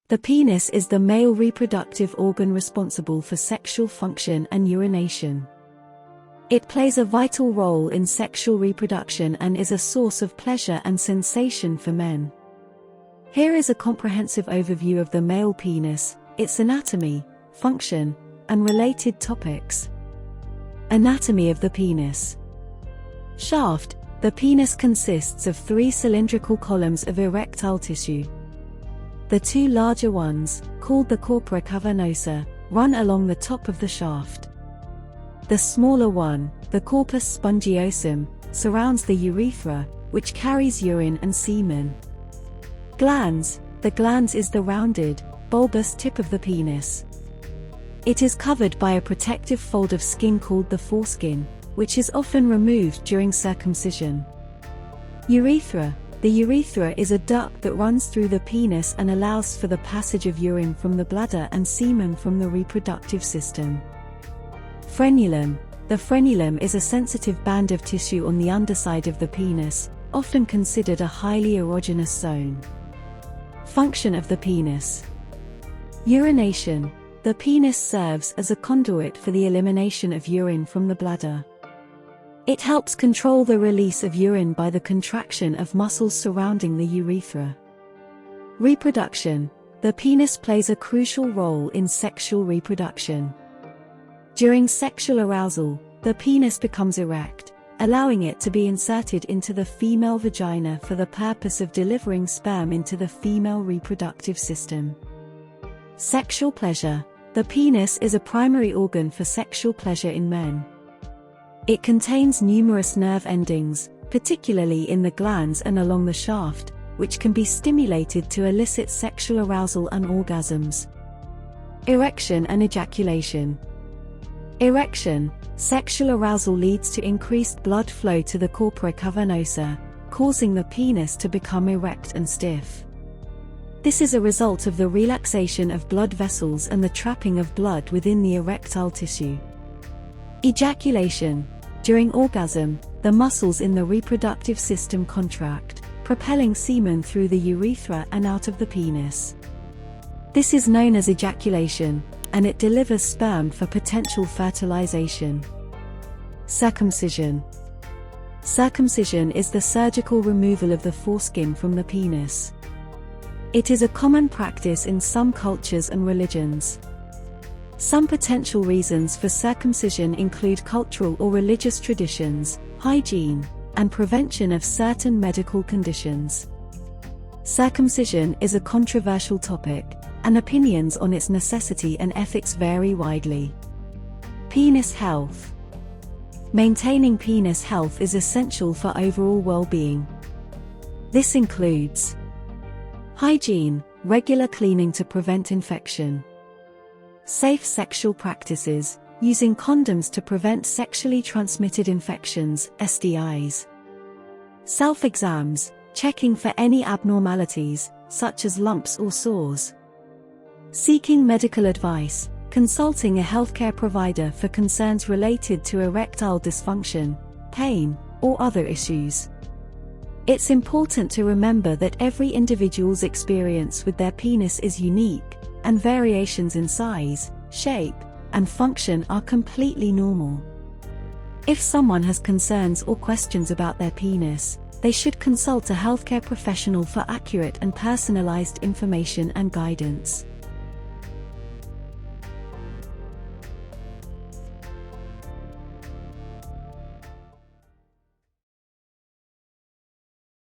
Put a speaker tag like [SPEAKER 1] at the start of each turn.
[SPEAKER 1] The penis is the male reproductive organ responsible for sexual function and urination. It plays a vital role in sexual reproduction and is a source of pleasure and sensation for men. Here is a comprehensive overview of the male penis, its anatomy, function, and related topics. Anatomy of the penis. Shaft. The penis consists of 3 cylindrical columns of erectile tissue. The 2 larger ones, called the corpora cavernosa, run along the top of the shaft. The smaller one, the corpus spongiosum, surrounds the urethra, which carries urine and semen. Glans. The glans is the rounded, bulbous tip of the penis. It is covered by a protective fold of skin called the foreskin, which is often removed during circumcision. Urethra. The urethra is a duct that runs through the penis and allows for the passage of urine from the bladder and semen from the reproductive system. Frenulum. The frenulum is a sensitive band of tissue on the underside of the penis, often considered a highly erogenous zone. Function of the penis. Urination. The penis serves as a conduit for the elimination of urine from the bladder. It helps control the release of urine by the contraction of muscles surrounding the urethra. Reproduction. The penis plays a crucial role in sexual reproduction. During sexual arousal, the penis becomes erect, allowing it to be inserted into the female vagina for the purpose of delivering sperm into the female reproductive system. Sexual pleasure. The penis is a primary organ for sexual pleasure in men. It contains numerous nerve endings, particularly in the glans and along the shaft, which can be stimulated to elicit sexual arousal and orgasms. Erection and ejaculation. Erection. Sexual arousal leads to increased blood flow to the corpora cavernosa, causing the penis to become erect and stiff. This is a result of the relaxation of blood vessels and the trapping of blood within the erectile tissue. Ejaculation. During orgasm, the muscles in the reproductive system contract, propelling semen through the urethra and out of the penis. This is known as ejaculation, and it delivers sperm for potential fertilization. Circumcision. Circumcision is the surgical removal of the foreskin from the penis. It is a common practice in some cultures and religions. Some potential reasons for circumcision include cultural or religious traditions, hygiene, and prevention of certain medical conditions. Circumcision is a controversial topic, and opinions on its necessity and ethics vary widely. Penis health. Maintaining penis health is essential for overall well-being. This includes hygiene, regular cleaning to prevent infection. Safe sexual practices, using condoms to prevent sexually transmitted infections, STIs. Self-exams, checking for any abnormalities, such as lumps or sores. Seeking medical advice, consulting a healthcare provider for concerns related to erectile dysfunction, pain, or other issues. It's important to remember that every individual's experience with their penis is unique, and variations in size, shape, and function are completely normal. If someone has concerns or questions about their penis, they should consult a healthcare professional for accurate and personalized information and guidance.